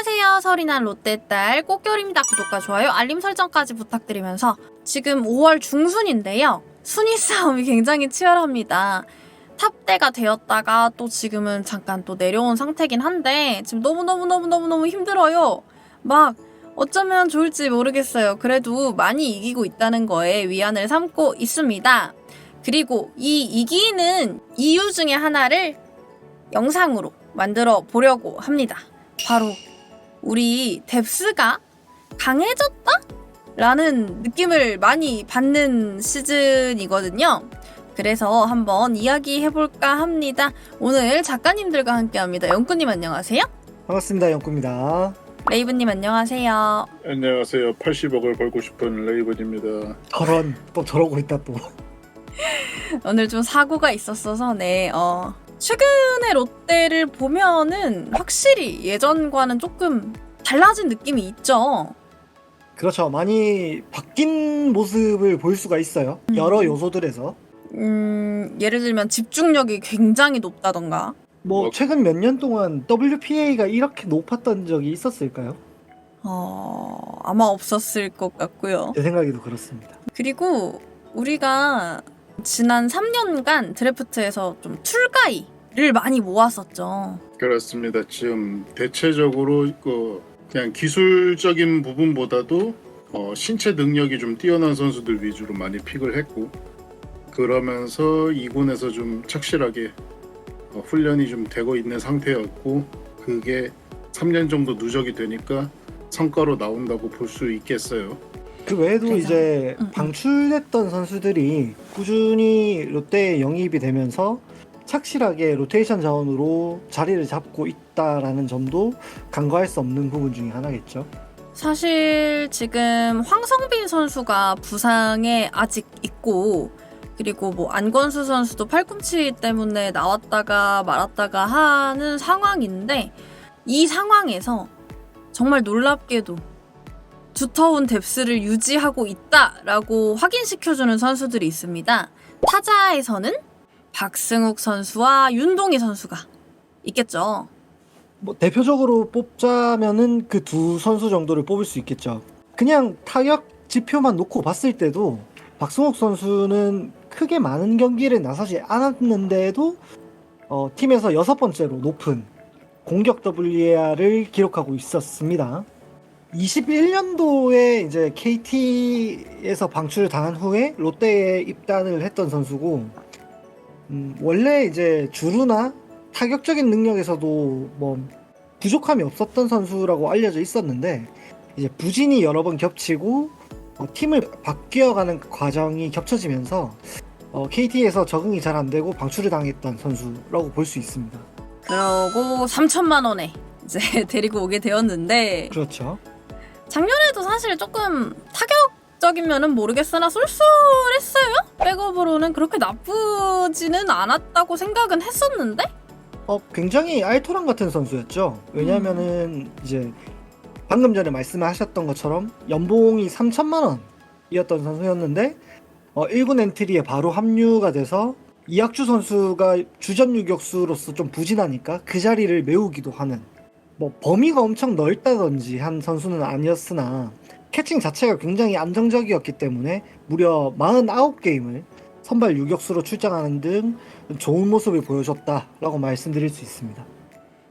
안녕하세요. 설이난 롯데딸 꽃결입니다. 구독과 좋아요, 알림 설정까지 부탁드리면서 지금 5월 중순인데요. 순위 싸움이 굉장히 치열합니다. 탑대가 되었다가 또 지금은 잠깐 또 내려온 상태긴 한데 지금 너무너무 힘들어요. 막 어쩌면 좋을지 모르겠어요. 그래도 많이 이기고 있다는 거에 위안을 삼고 있습니다. 그리고 이 이기는 이유 중에 하나를 영상으로 만들어 보려고 합니다. 바로 우리 뎁스가 강해졌다? 라는 느낌을 많이 받는 시즌이거든요. 그래서 한번 이야기해볼까 합니다. 오늘 작가님들과 함께합니다. 영꾸님 안녕하세요. 반갑습니다. 영구입니다. 레이브님 안녕하세요. 안녕하세요. 80억을 벌고 싶은 레이븐입니다. 저런 또 저러고 있다 또. 오늘 좀 사고가 있었어서 최근에 롯데를 보면은 확실히 예전과는 조금 달라진 느낌이 있죠. 그렇죠. 많이 바뀐 모습을 볼 수가 있어요. 여러 요소들에서. 예를 들면 집중력이 굉장히 높다던가. 최근 몇 년 동안 WPA가 이렇게 높았던 적이 있었을까요? 아마 없었을 것 같고요. 제 생각에도 그렇습니다. 그리고 우리가 지난 3년간 드래프트에서 좀 툴가이를 많이 모았었죠. 그렇습니다. 지금 대체적으로 그냥 기술적인 부분보다도 신체 능력이 좀 뛰어난 선수들 위주로 많이 픽을 했고, 그러면서 2군에서 좀 착실하게 훈련이 좀 되고 있는 상태였고, 그게 3년 정도 누적이 되니까 성과로 나온다고 볼 수 있겠어요. 그 외에도 그래서, 이제 방출됐던 선수들이 꾸준히 롯데에 영입이 되면서 착실하게 로테이션 자원으로 자리를 잡고 있다라는 점도 간과할 수 없는 부분 중에 하나겠죠. 사실 지금 황성빈 선수가 부상에 아직 있고, 그리고 안건수 선수도 팔꿈치 때문에 나왔다가 말았다가 하는 상황인데, 이 상황에서 정말 놀랍게도 두터운 뎁스를 유지하고 있다라고 확인시켜주는 선수들이 있습니다. 타자에서는 박승욱 선수와 윤동희 선수가 있겠죠. 대표적으로 뽑자면은 그 두 선수 정도를 뽑을 수 있겠죠. 그냥 타격 지표만 놓고 봤을 때도 박승욱 선수는 크게 많은 경기를 나서지 않았는데도 팀에서 6번째로 높은 공격 WAR을 기록하고 있었습니다. 21년도에 이제 KT에서 방출을 당한 후에 롯데에 입단을 했던 선수고, 원래 이제 주루나 타격적인 능력에서도 부족함이 없었던 선수라고 알려져 있었는데, 이제 부진이 여러 번 겹치고 팀을 바뀌어가는 과정이 겹쳐지면서 KT에서 적응이 잘 안 되고 방출을 당했던 선수라고 볼 수 있습니다. 그러고 3천만 원에 이제 데리고 오게 되었는데, 그렇죠. 작년에도 사실 조금 타격적인 면은 모르겠으나 쏠쏠했어요. 백업으로는 그렇게 나쁘지는 않았다고 생각은 했었는데, 굉장히 알토란 같은 선수였죠. 왜냐면은 이제 방금 전에 말씀하셨던 것처럼 연봉이 3천만 원이었던 선수였는데 1군 엔트리에 바로 합류가 돼서 이학주 선수가 주전 유격수로서 좀 부진하니까 그 자리를 메우기도 하는, 범위가 엄청 넓다든지 한 선수는 아니었으나 캐칭 자체가 굉장히 안정적이었기 때문에 무려 49게임을 선발 유격수로 출장하는 등 좋은 모습을 보여줬다라고 말씀드릴 수 있습니다.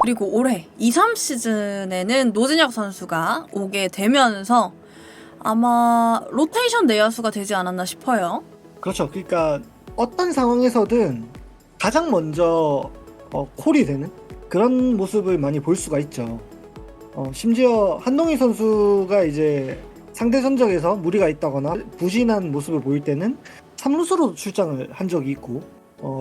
그리고 올해 2, 3시즌에는 노진혁 선수가 오게 되면서 아마 로테이션 내야수가 되지 않았나 싶어요. 그렇죠. 그러니까 어떤 상황에서든 가장 먼저 콜이 되는 그런 모습을 많이 볼 수가 있죠. 심지어 한동희 선수가 이제 상대 전적에서 무리가 있다거나 부진한 모습을 보일 때는 3루수로도 출장을 한 적이 있고,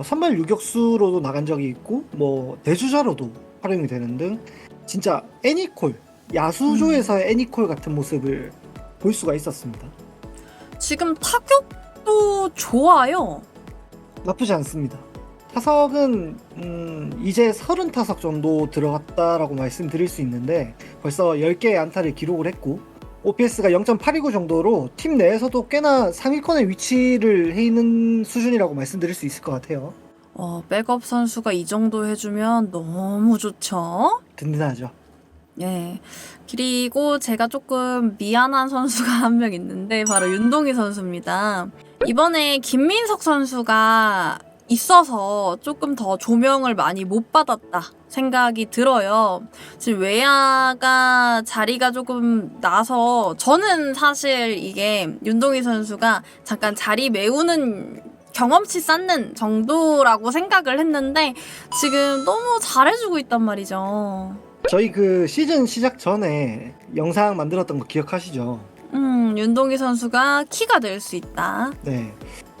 선발 유격수로도 나간 적이 있고, 대주자로도 활용이 되는 등 진짜 애니콜, 야수조에서의 애니콜 같은 모습을 볼 수가 있었습니다. 지금 타격도 좋아요. 나쁘지 않습니다. 타석은 이제 30타석 정도 들어갔다라고 말씀드릴 수 있는데 벌써 10개의 안타를 기록을 했고, OPS가 0.829 정도로 팀 내에서도 꽤나 상위권에 위치를 해 있는 수준이라고 말씀드릴 수 있을 것 같아요. 백업 선수가 이 정도 해주면 너무 좋죠. 든든하죠. 예. 그리고 제가 조금 미안한 선수가 한 명 있는데 바로 윤동희 선수입니다. 이번에 김민석 선수가 있어서 조금 더 조명을 많이 못 받았다 생각이 들어요. 지금 외야가 자리가 조금 나서 저는 사실 이게 윤동희 선수가 잠깐 자리 메우는 경험치 쌓는 정도라고 생각을 했는데 지금 너무 잘해주고 있단 말이죠. 저희 그 시즌 시작 전에 영상 만들었던 거 기억하시죠? 윤동희 선수가 키가 될 수 있다. 네.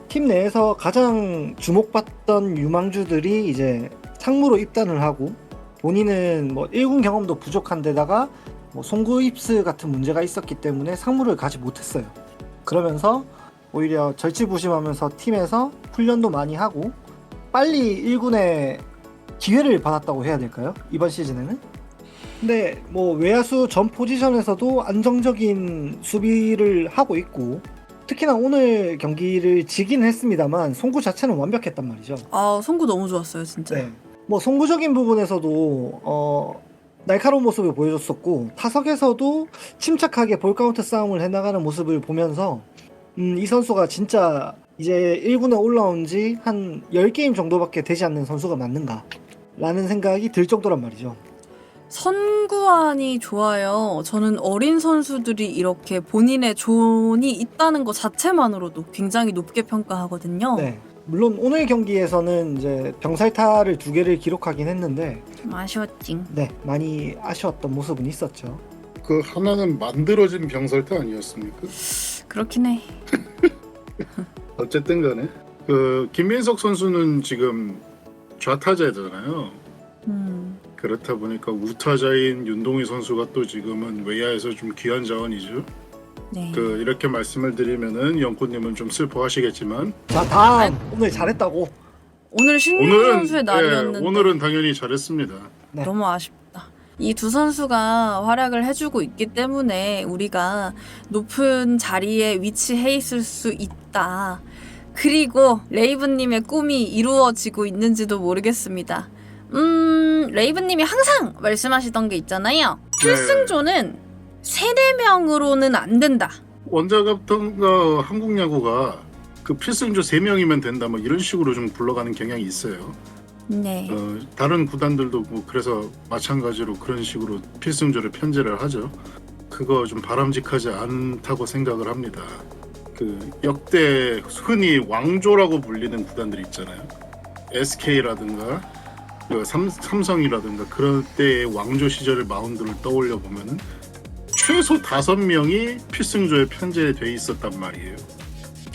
팀 내에서 가장 주목받던 유망주들이 이제 상무로 입단을 하고 본인은 뭐 1군 경험도 부족한 데다가 뭐 송구 입스 같은 문제가 있었기 때문에 상무를 가지 못했어요. 그러면서 오히려 절치부심하면서 팀에서 훈련도 많이 하고 빨리 1군에 기회를 받았다고 해야 될까요? 이번 시즌에는? 근데 뭐 외야수 전 포지션에서도 안정적인 수비를 하고 있고 특히나 오늘 경기를 지긴 했습니다만 송구 자체는 완벽했단 말이죠. 아, 송구 너무 좋았어요, 진짜. 네. 뭐 송구적인 부분에서도 날카로운 모습을 보여줬었고 타석에서도 침착하게 볼 카운트 싸움을 해나가는 모습을 보면서 이 선수가 진짜 이제 1군에 올라온 지 한 10게임 정도밖에 되지 않는 선수가 맞는가 라는 생각이 들 정도란 말이죠. 선구안이 좋아요. 저는 어린 선수들이 이렇게 본인의 존이 있다는 것 자체만으로도 굉장히 높게 평가하거든요. 네. 물론 오늘 경기에서는 이제 병살타를 2개를 기록하긴 했는데 좀 아쉬웠지. 네, 많이 아쉬웠던 모습은 있었죠. 그 하나는 만들어진 병살타 아니었습니까? 그렇긴 해. 어쨌든 간에 그 김민석 선수는 지금 좌타자잖아요. 그렇다 보니까 우타자인 윤동희 선수가 또 지금은 외야에서 좀 귀한 자원이죠. 네. 그 이렇게 말씀을 드리면은 영코님은 좀 슬퍼하시겠지만 자, 다음 오늘 잘했다고. 오늘 신유 선수의 날이었는데 오늘은 당연히 잘했습니다. 네. 너무 아쉽다. 이 두 선수가 활약을 해주고 있기 때문에 우리가 높은 자리에 위치해 있을 수 있다. 그리고 레이븐님의 꿈이 이루어지고 있는지도 모르겠습니다. 레이븐님이 항상 말씀하시던 게 있잖아요. 필승조는 3-4명으로는 안 된다. 원자 같은가 한국 야구가 그 필승조 3명이면 된다 뭐 이런 식으로 좀 굴러가는 경향이 있어요. 네. 다른 구단들도 뭐 그래서 마찬가지로 그런 식으로 필승조를 편제를 하죠. 그거 좀 바람직하지 않다고 생각을 합니다. 그 역대 흔히 왕조라고 불리는 구단들이 있잖아요. SK라든가 그 삼성이라든가 그럴 때의 왕조 시절의 마운드를 떠올려 보면은 최소 5명이 필승조에 편제돼 있었단 말이에요.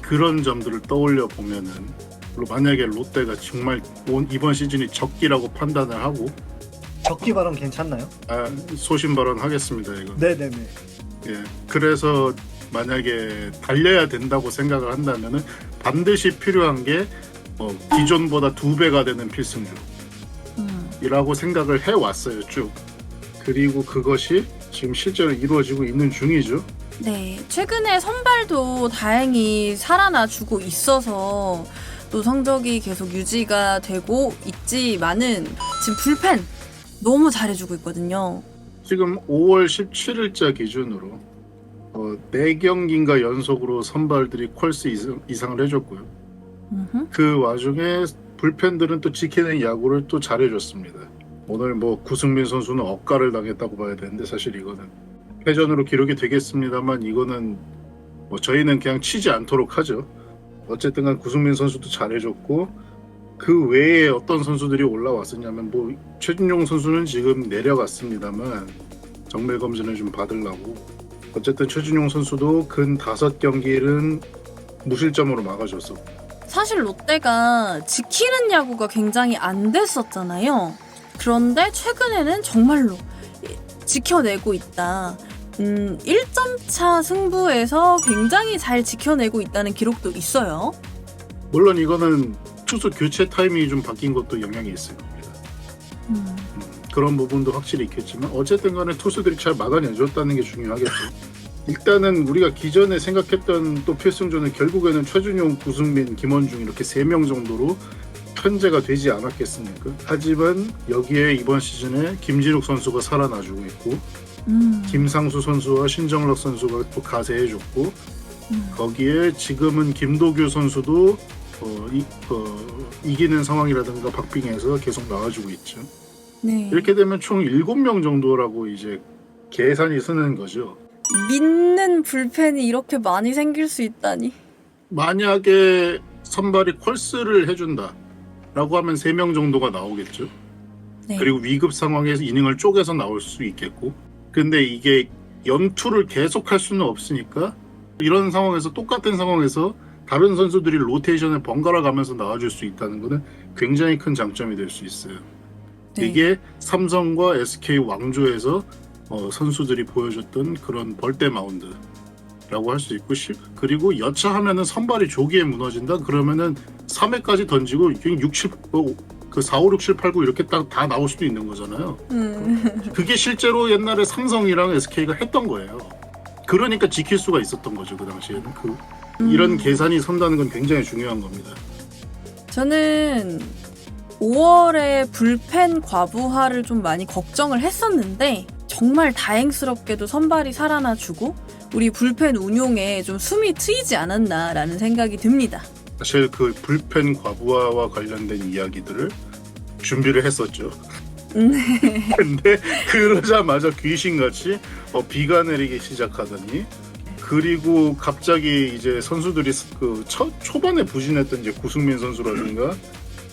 그런 점들을 떠올려 보면은 만약에 롯데가 정말 이번 시즌이 적기라고 판단을 하고 적기 발언 괜찮나요? 소신 발언하겠습니다 이거. 네네네. 예, 그래서 만약에 달려야 된다고 생각을 한다면은 반드시 필요한 게 기존보다 2배가 되는 필승조라고 생각을 해왔어요 쭉. 그리고 그것이 지금 실제로 이루어지고 있는 중이죠. 네, 최근에 선발도 다행히 살아나주고 있어서 또 성적이 계속 유지가 되고 있지만은 지금 불펜 너무 잘해주고 있거든요. 지금 5월 17일자 기준으로 4경기인가 연속으로 선발들이 콜스 이상을 해줬고요. 그 와중에 불펜들은 또 지키는 야구를 또 잘해줬습니다. 오늘 뭐 구승민 선수는 억가를 당했다고 봐야 되는데 사실 이거는 패전으로 기록이 되겠습니다만 이거는 뭐 저희는 그냥 치지 않도록 하죠. 어쨌든 간 구승민 선수도 잘해줬고 그 외에 어떤 선수들이 올라왔었냐면 뭐 최준용 선수는 지금 내려갔습니다만 정밀 검진을 좀 받으려고 어쨌든 최준용 선수도 근 5경기는 무실점으로 막아줬었고 사실 롯데가 지키는 야구가 굉장히 안 됐었잖아요. 그런데 최근에는 정말로 지켜내고 있다. 1점차 승부에서 굉장히 잘 지켜내고 있다는 기록도 있어요. 물론 이거는 투수 교체 타이밍이 좀 바뀐 것도 영향이 있을 겁니다. 그런 부분도 확실히 있겠지만 어쨌든 간에 투수들이 잘 막아내줬다는 게 중요하겠죠. 일단은 우리가 기존에 생각했던 또 필승조는 결국에는 최준용, 구승민, 김원중 이렇게 3명 정도로 현재가 되지 않았겠습니까? 하지만 여기에 이번 시즌에 김진욱 선수가 살아나주고 있고 김상수 선수와 신정락 선수가 또 가세해줬고 거기에 지금은 김도규 선수도 이기는 상황이라든가 박빙에서 계속 나와주고 있죠. 네. 이렇게 되면 총 7명 정도라고 이제 계산이 쓰는 거죠. 믿는 불펜이 이렇게 많이 생길 수 있다니. 만약에 선발이 콜스를 해준다 라고 하면 3명 정도가 나오겠죠. 네. 그리고 위급 상황에서 이닝을 쪼개서 나올 수 있겠고, 근데 이게 연투를 계속 할 수는 없으니까 이런 상황에서 똑같은 상황에서 다른 선수들이 로테이션을 번갈아 가면서 나와줄 수 있다는 것은 굉장히 큰 장점이 될 수 있어요. 네. 이게 삼성과 SK 왕조에서 선수들이 보여줬던 그런 벌떼 마운드라고 할 수 있고, 그리고 여차하면은 선발이 조기에 무너진다 그러면은 3회까지 던지고 6, 7, 그 4, 5, 6, 7, 8, 9 이렇게 딱 다 나올 수도 있는 거잖아요. 그게 실제로 옛날에 삼성이랑 SK가 했던 거예요. 그러니까 지킬 수가 있었던 거죠, 그 당시에는. 이런 계산이 선다는 건 굉장히 중요한 겁니다. 저는 5월에 불펜 과부하를 좀 많이 걱정을 했었는데 정말 다행스럽게도 선발이 살아나주고 우리 불펜 운용에 좀 숨이 트이지 않았나라는 생각이 듭니다. 사실 그 불펜 과부하와 관련된 이야기들을 준비를 했었죠. 근데 그러자마자 귀신같이 비가 내리기 시작하더니, 그리고 갑자기 이제 선수들이 그 초반에 부진했던 이제 구승민 선수라든가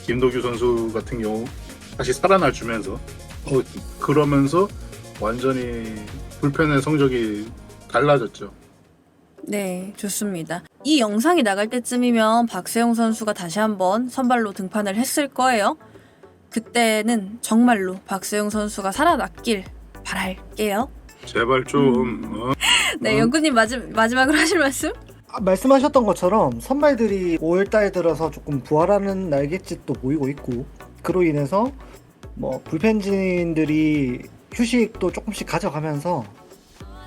김도규 선수 같은 경우 다시 살아나 주면서 그러면서 완전히 불펜의 성적이 달라졌죠. 네, 좋습니다. 이 영상이 나갈 때쯤이면 박세웅 선수가 다시 한번 선발로 등판을 했을 거예요. 그때는 정말로 박세웅 선수가 살아났길 바랄게요. 제발 좀. 네, 연구님 마지막으로 하실 말씀? 말씀하셨던 것처럼 선발들이 5월달 들어서 조금 부활하는 날갯짓도 보이고 있고, 그로 인해서 뭐 불펜진들이 휴식도 조금씩 가져가면서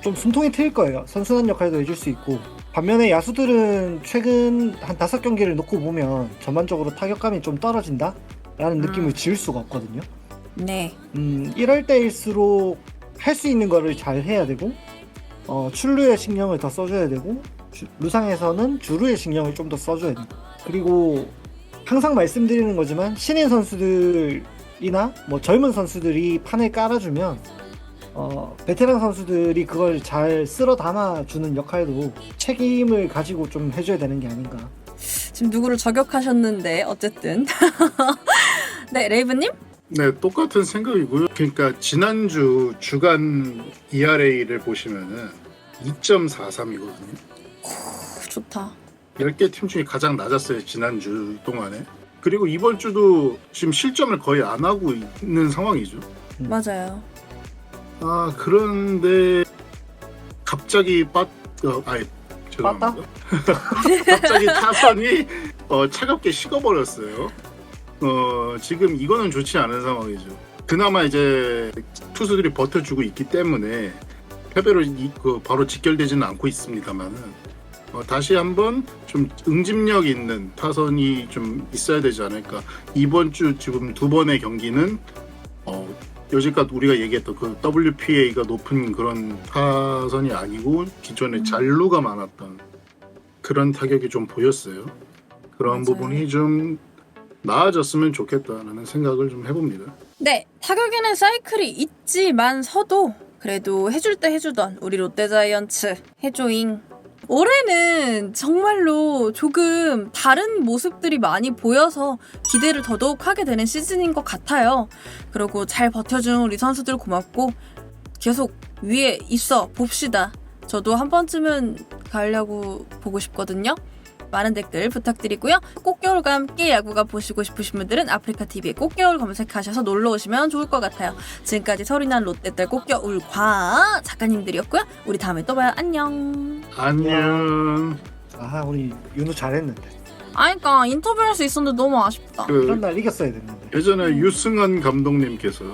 좀 숨통이 트일 거예요. 선순환 역할도 해줄 수 있고, 반면에 야수들은 최근 한 5경기를 놓고 보면 전반적으로 타격감이 좀 떨어진다? 라는 느낌을 지울 수가 없거든요. 네. 이럴 때일수록 할 수 있는 거를 잘 해야 되고, 출루에 신경을 더 써줘야 되고, 루상에서는 주루에 신경을 좀 더 써줘야 돼요. 그리고 항상 말씀드리는 거지만 신인 선수들이나 뭐 젊은 선수들이 판을 깔아주면 베테랑 선수들이 그걸 잘 쓸어 담아주는 역할도 책임을 가지고 좀 해줘야 되는 게 아닌가. 지금 누구를 저격하셨는데 어쨌든 네, 레이브님? 네, 똑같은 생각이고요. 그러니까 지난주 주간 ERA를 보시면은 2.43이거든요. 좋다. 10개 팀 중에 가장 낮았어요, 지난주 동안에. 그리고 이번 주도 지금 실점을 거의 안 하고 있는 상황이죠. 맞아요. 그런데 갑자기 죄송합니다. 갑자기 타선이 차갑게 식어버렸어요. 지금 이거는 좋지 않은 상황이죠. 그나마 이제 투수들이 버텨주고 있기 때문에 패배로 바로 직결되지는 않고 있습니다만은 다시 한번 좀 응집력 있는 타선이 좀 있어야 되지 않을까. 이번 주 지금 2번의 경기는 여지껏 우리가 얘기했던 그 WPA가 높은 그런 타선이 아니고 기존에 잔루가 많았던 그런 타격이 좀 보였어요. 그런 맞아요. 부분이 좀 나아졌으면 좋겠다라는 생각을 좀 해봅니다. 네, 타격에는 사이클이 있지만서도 그래도 해줄 때 해주던 우리 롯데자이언츠 해조잉. 올해는 정말로 조금 다른 모습들이 많이 보여서 기대를 더더욱 하게 되는 시즌인 것 같아요. 그리고 잘 버텨준 우리 선수들 고맙고 계속 위에 있어 봅시다. 저도 한 번쯤은 가을 야구 보고 싶거든요. 많은 댓글 부탁드리고요. 꽃겨울과 함께 야구가 보시고 싶으신 분들은 아프리카TV에 꽃겨울 검색하셔서 놀러오시면 좋을 것 같아요. 지금까지 서리난 롯데딸 꽃겨울과 작가님들이었고요. 우리 다음에 또 봐요. 안녕. 안녕. 우리 윤우 잘했는데. 그러니까 인터뷰할 수 있었는데 너무 아쉽다. 그런 날 이겼어야 됐는데. 예전에 유승환 감독님께서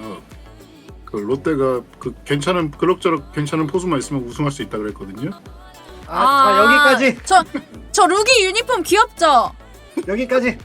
그 롯데가 그럭저럭 괜찮은 포수만 있으면 우승할 수 있다 그랬거든요. 여기까지. 저 루기 유니폼 귀엽죠? 여기까지.